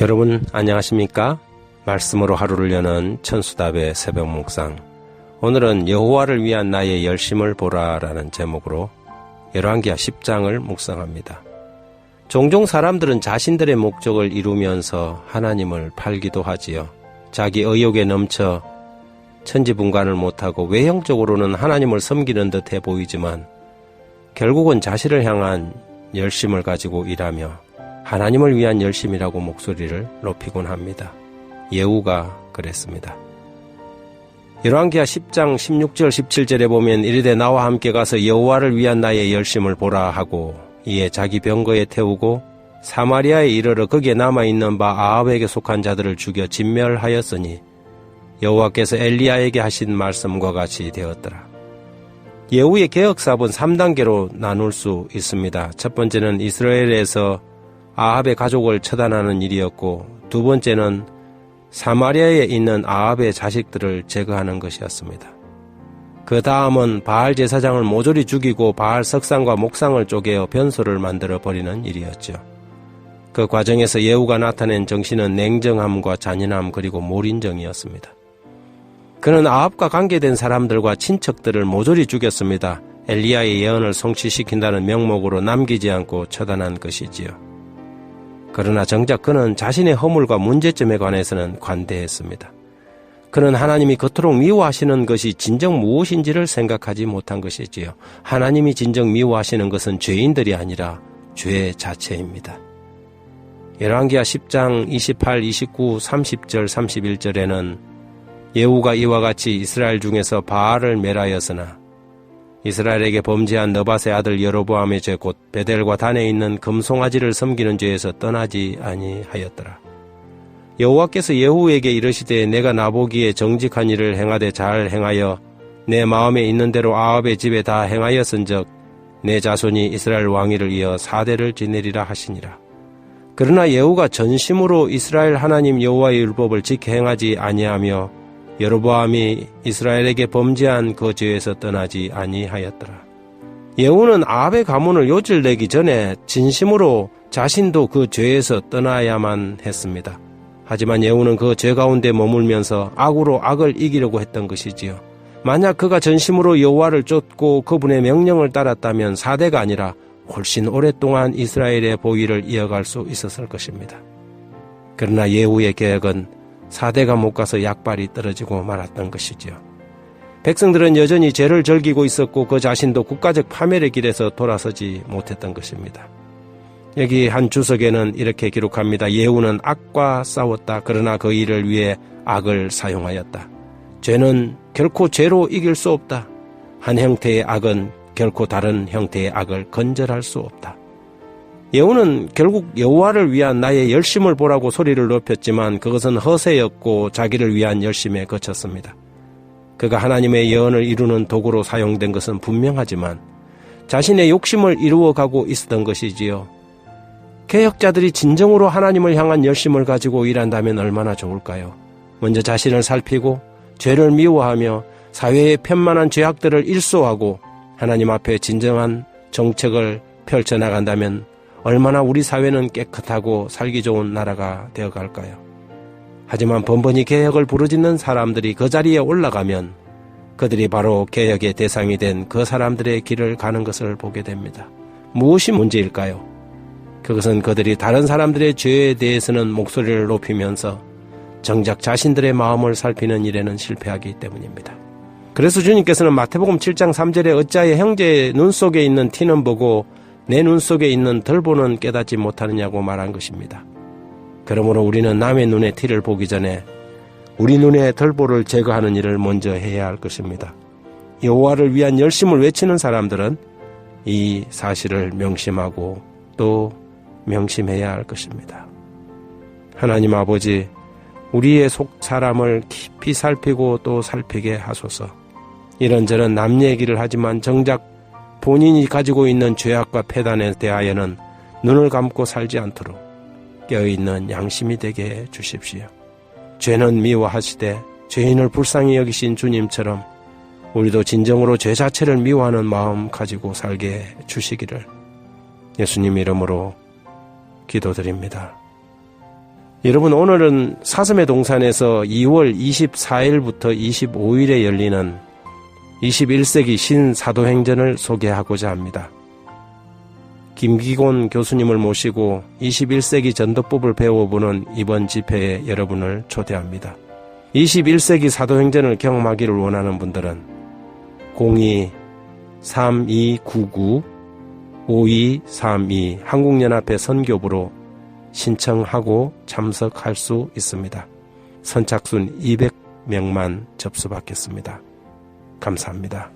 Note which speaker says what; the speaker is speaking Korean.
Speaker 1: 여러분 안녕하십니까? 말씀으로 하루를 여는 천수답의 새벽 묵상. 오늘은 여호와를 위한 나의 열심을 보라라는 제목으로 열왕기하 10장을 묵상합니다. 종종 사람들은 자신들의 목적을 이루면서 하나님을 팔기도 하지요. 자기 의욕에 넘쳐 천지분간을 못하고 외형적으로는 하나님을 섬기는 듯해 보이지만 결국은 자신을 향한 열심을 가지고 일하며 하나님을 위한 열심이라고 목소리를 높이곤 합니다. 예후가 그랬습니다. 열왕기하 10장 16절 17절에 보면 이르되 나와 함께 가서 여호와를 위한 나의 열심을 보라 하고 이에 자기 병거에 태우고 사마리아에 이르러 거기에 남아있는 바 아합에게 속한 자들을 죽여 진멸하였으니 여호와께서 엘리야에게 하신 말씀과 같이 되었더라. 예후의 개혁사업은 3단계로 나눌 수 있습니다. 첫 번째는 이스라엘에서 아합의 가족을 처단하는 일이었고, 두 번째는 사마리아에 있는 아합의 자식들을 제거하는 것이었습니다. 그 다음은 바알 제사장을 모조리 죽이고 바알 석상과 목상을 쪼개어 변소를 만들어 버리는 일이었죠. 그 과정에서 예후가 나타낸 정신은 냉정함과 잔인함 그리고 몰인정이었습니다. 그는 아합과 관계된 사람들과 친척들을 모조리 죽였습니다. 엘리야의 예언을 성취시킨다는 명목으로 남기지 않고 처단한 것이지요. 그러나 정작 그는 자신의 허물과 문제점에 관해서는 관대했습니다. 그는 하나님이 그토록 미워하시는 것이 진정 무엇인지를 생각하지 못한 것이지요. 하나님이 진정 미워하시는 것은 죄인들이 아니라 죄 자체입니다. 열왕기하 10장 28, 29, 30절, 31절에는 예후가 이와 같이 이스라엘 중에서 바알을 멸하였으나 이스라엘에게 범죄한 느밧의 아들 여로보암의 죄 곧 베델과 단에 있는 금송아지를 섬기는 죄에서 떠나지 아니하였더라. 여호와께서 예후에게 이르시되 내가 나보기에 정직한 일을 행하되 잘 행하여 내 마음에 있는 대로 아합의 집에 다 행하였은즉 내 자손이 이스라엘 왕위를 이어 4대를 지내리라 하시니라. 그러나 예후가 전심으로 이스라엘 하나님 여호와의 율법을 지켜 행하지 아니하며 여로보암이 이스라엘에게 범죄한 그 죄에서 떠나지 아니하였더라. 예후는 아합의 가문을 요절내기 전에 진심으로 자신도 그 죄에서 떠나야만 했습니다. 하지만 예후는 그 죄 가운데 머물면서 악으로 악을 이기려고 했던 것이지요. 만약 그가 전심으로 여호와를 쫓고 그분의 명령을 따랐다면 4대가 아니라 훨씬 오랫동안 이스라엘의 보위를 이어갈 수 있었을 것입니다. 그러나 예후의 계획은 4대가 못 가서 약발이 떨어지고 말았던 것이지요. 백성들은 여전히 죄를 즐기고 있었고 그 자신도 국가적 파멸의 길에서 돌아서지 못했던 것입니다. 여기 한 주석에는 이렇게 기록합니다. 예후는 악과 싸웠다. 그러나 그 일을 위해 악을 사용하였다. 죄는 결코 죄로 이길 수 없다. 한 형태의 악은 결코 다른 형태의 악을 건절할 수 없다. 예후는 결국 여호와를 위한 나의 열심을 보라고 소리를 높였지만 그것은 허세였고 자기를 위한 열심에 그쳤습니다. 그가 하나님의 예언을 이루는 도구로 사용된 것은 분명하지만 자신의 욕심을 이루어가고 있었던 것이지요. 개혁자들이 진정으로 하나님을 향한 열심을 가지고 일한다면 얼마나 좋을까요? 먼저 자신을 살피고 죄를 미워하며 사회의 편만한 죄악들을 일소하고 하나님 앞에 진정한 정책을 펼쳐나간다면 얼마나 우리 사회는 깨끗하고 살기 좋은 나라가 되어갈까요? 하지만 번번이 개혁을 부르짖는 사람들이 그 자리에 올라가면 그들이 바로 개혁의 대상이 된 그 사람들의 길을 가는 것을 보게 됩니다. 무엇이 문제일까요? 그것은 그들이 다른 사람들의 죄에 대해서는 목소리를 높이면서 정작 자신들의 마음을 살피는 일에는 실패하기 때문입니다. 그래서 주님께서는 마태복음 7장 3절에 어찌하여 형제의 눈 속에 있는 티는 보고 내 눈 속에 있는 덜보는 깨닫지 못하느냐고 말한 것입니다. 그러므로 우리는 남의 눈에 티를 보기 전에 우리 눈의 덜보를 제거하는 일을 먼저 해야 할 것입니다. 여호와를 위한 열심을 외치는 사람들은 이 사실을 명심하고 또 명심해야 할 것입니다. 하나님 아버지, 우리의 속 사람을 깊이 살피고 또 살피게 하소서. 이런저런 남 얘기를 하지만 정작 본인이 가지고 있는 죄악과 패단에 대하여는 눈을 감고 살지 않도록 깨어있는 양심이 되게 해 주십시오. 죄는 미워하시되 죄인을 불쌍히 여기신 주님처럼 우리도 진정으로 죄 자체를 미워하는 마음 가지고 살게 해 주시기를 예수님 이름으로 기도드립니다. 여러분, 오늘은 사슴의 동산에서 2월 24일부터 25일에 열리는 21세기 신사도행전을 소개하고자 합니다. 김기곤 교수님을 모시고 21세기 전도법을 배워보는 이번 집회에 여러분을 초대합니다. 21세기 사도행전을 경험하기를 원하는 분들은 02-3299-5232 한국연합회 선교부로 신청하고 참석할 수 있습니다. 선착순 200명만 접수받겠습니다. 감사합니다.